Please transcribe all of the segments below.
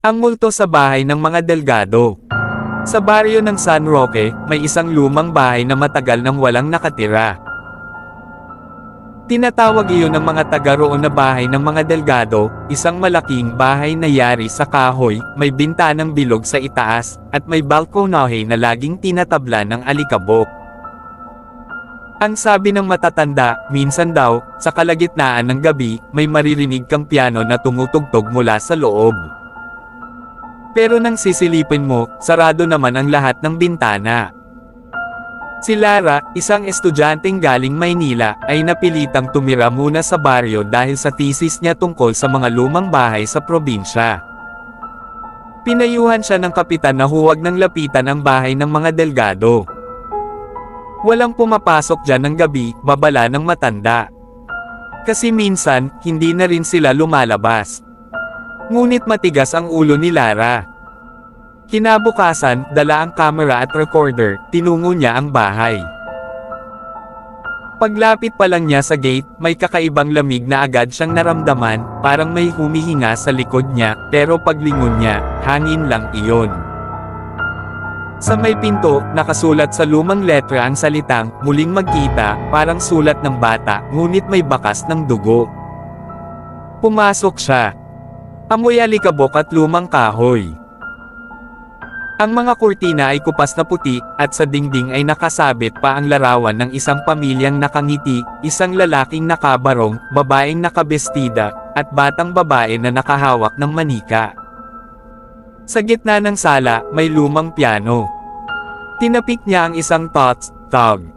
Ang multo sa bahay ng mga Delgado. Sa baryo ng San Roque, may isang lumang bahay na matagal nang walang nakatira. Tinatawag iyon ng mga taga roon na bahay ng mga Delgado, isang malaking bahay na yari sa kahoy, may bintanang bilog sa itaas, at may balkonahe na laging tinatabla ng alikabok. Ang sabi ng matatanda, minsan daw, sa kalagitnaan ng gabi, may maririnig kang piano na tumutugtog mula sa loob. Pero nang sisilipin mo, sarado naman ang lahat ng bintana. Si Lara, isang estudyanteng galing Maynila, ay napilitang tumira muna sa baryo dahil sa thesis niya tungkol sa mga lumang bahay sa probinsya. Pinayuhan siya ng kapitan na huwag nang lapitan ang bahay ng mga Delgado. Walang pumapasok dyan ng gabi, babala ng matanda. Kasi minsan, hindi na rin sila lumalabas. Ngunit matigas ang ulo ni Lara. Kinabukasan, dala ang camera at recorder, tinungo niya ang bahay. Paglapit pa lang niya sa gate, may kakaibang lamig na agad siyang naramdaman, parang may humihinga sa likod niya, pero paglingon niya, hangin lang iyon. Sa may pinto, nakasulat sa lumang letra ang salitang, muling magkita, parang sulat ng bata, ngunit may bakas ng dugo. Pumasok siya. Amoy alikabok at lumang kahoy. Ang mga kurtina ay kupas na puti, at sa dingding ay nakasabit pa ang larawan ng isang pamilyang nakangiti, isang lalaking nakabarong, babaeng nakabestida, at batang babae na nakahawak ng manika. Sa gitna ng sala, may lumang piano. Tinapik niya ang isang tog.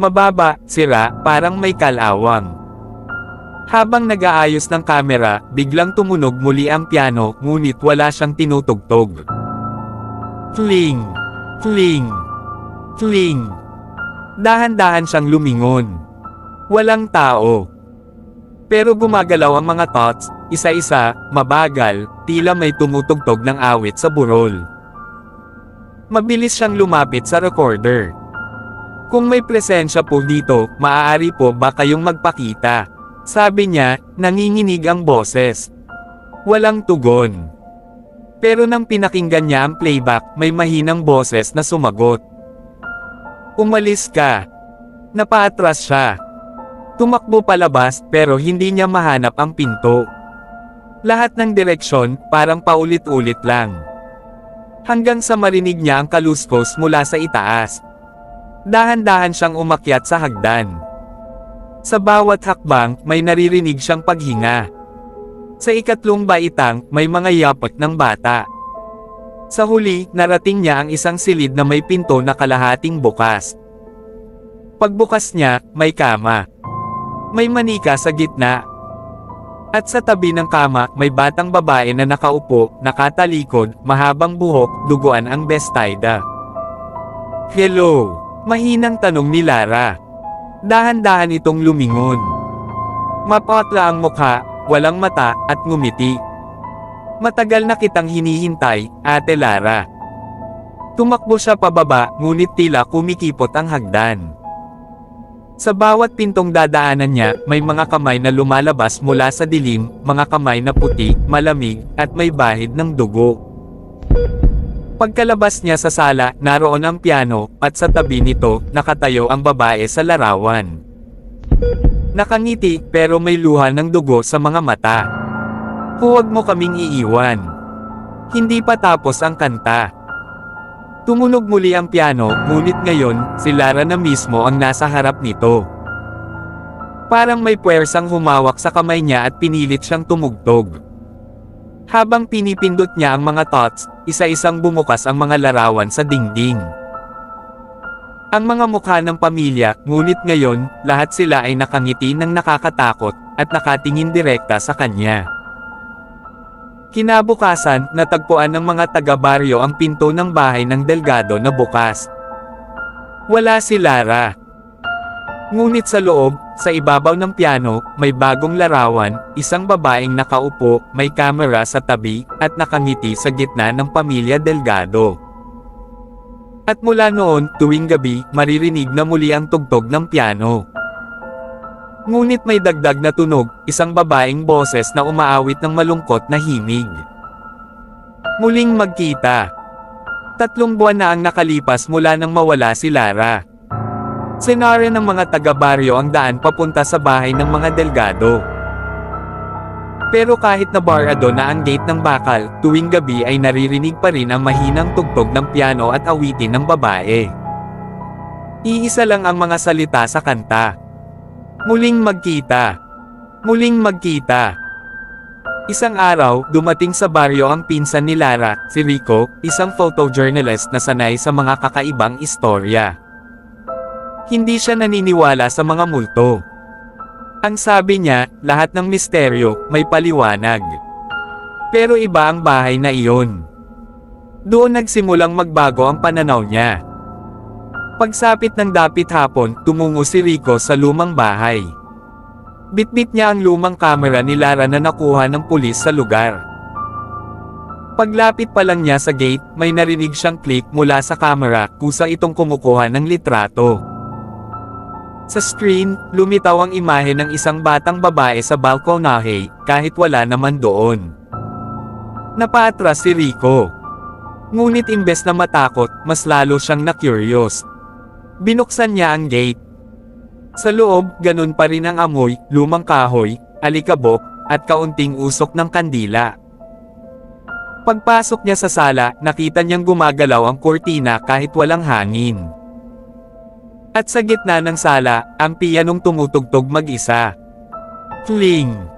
Mababa, sira, parang may kalawang. Habang nag-aayos ng kamera, biglang tumunog muli ang piano, ngunit wala siyang tinutugtog. Fling! Fling! Fling! Dahan-dahan siyang lumingon. Walang tao. Pero gumagalaw ang mga tots, isa-isa, mabagal, tila may tumutugtog ng awit sa burol. Mabilis siyang lumapit sa recorder. Kung may presensya po dito, maaari po ba kayong magpakita? Sabi niya, nanginginig ang boses. Walang tugon. Pero nang pinakinggan niya ang playback, may mahinang boses na sumagot. Umalis ka. Napaatras siya. Tumakbo palabas, pero hindi niya mahanap ang pinto. Lahat ng direksyon, parang paulit-ulit lang. Hanggang sa marinig niya ang kaluskos mula sa itaas. Dahan-dahan siyang umakyat sa hagdan. Sa bawat hakbang, may naririnig siyang paghinga. Sa ikatlong baitang, may mga yapak ng bata. Sa huli, narating niya ang isang silid na may pinto na kalahating bukas. Pagbukas niya, may kama. May manika sa gitna. At sa tabi ng kama, may batang babae na nakaupo, nakatalikod, mahabang buhok, duguan ang bestida. Hello? Mahinang tanong ni Lara. Dahan-dahan itong lumingon. Mapatla ang mukha, walang mata, at ngumiti. Matagal na kitang hinihintay, Ate Lara. Tumakbo siya pababa, ngunit tila kumikipot ang hagdan. Sa bawat pintong dadaanan niya, may mga kamay na lumalabas mula sa dilim, mga kamay na puti, malamig, at may bahid ng dugo. Pagkalabas niya sa sala, naroon ang piano, at sa tabi nito, nakatayo ang babae sa larawan. Nakangiti, pero may luha ng dugo sa mga mata. Huwag mo kaming iiwan. Hindi pa tapos ang kanta. Tumunog muli ang piano, ngunit ngayon, si Lara na mismo ang nasa harap nito. Parang may puwersang humawak sa kamay niya at pinilit siyang tumugtog. Habang pinipindot niya ang mga tots, isa-isang bumukas ang mga larawan sa dingding. Ang mga mukha ng pamilya, ngunit ngayon, lahat sila ay nakangiti ng nakakatakot, at nakatingin direkta sa kanya. Kinabukasan, natagpuan ng mga taga-baryo ang pinto ng bahay ng Delgado na bukas. Wala si Lara. Ngunit sa loob, sa ibabaw ng piano, may bagong larawan, isang babaeng nakaupo, may kamera sa tabi, at nakangiti sa gitna ng pamilya Delgado. At mula noon, tuwing gabi, maririnig na muli ang tugtog ng piano. Ngunit may dagdag na tunog, isang babaeng boses na umaawit ng malungkot na himig. Muling magkita. 3 buwan na ang nakalipas mula nang mawala si Lara. Sinara ng mga taga-baryo ang daan papunta sa bahay ng mga Delgado. Pero kahit nabarado na ang gate ng bakal, tuwing gabi ay naririnig pa rin ang mahinang tugtog ng piano at awitin ng babae. Iisa lang ang mga salita sa kanta. Muling magkita. Muling magkita. Isang araw, dumating sa baryo ang pinsan ni Lara, si Rico, isang photojournalist na sanay sa mga kakaibang istorya. Hindi siya naniniwala sa mga multo. Ang sabi niya, lahat ng misteryo, may paliwanag. Pero iba ang bahay na iyon. Doon nagsimulang magbago ang pananaw niya. Pagsapit ng dapit hapon, tumungo si Rico sa lumang bahay. Bitbit niya ang lumang kamera ni Lara na nakuha ng pulis sa lugar. Paglapit pa lang niya sa gate, may narinig siyang click mula sa kamera, kusa itong kumukuha ng litrato. Sa screen, lumitaw ang imahe ng isang batang babae sa balkonahe, kahit wala naman doon. Napaatras si Rico. Ngunit imbes na matakot, mas lalo siyang na-curious. Binuksan niya ang gate. Sa loob, ganun pa rin ang amoy, lumang kahoy, alikabok, at kaunting usok ng kandila. Pagpasok niya sa sala, nakita niyang gumagalaw ang kurtina kahit walang hangin. At sa gitna ng sala, ang pianong tumutugtog mag-isa. Fling!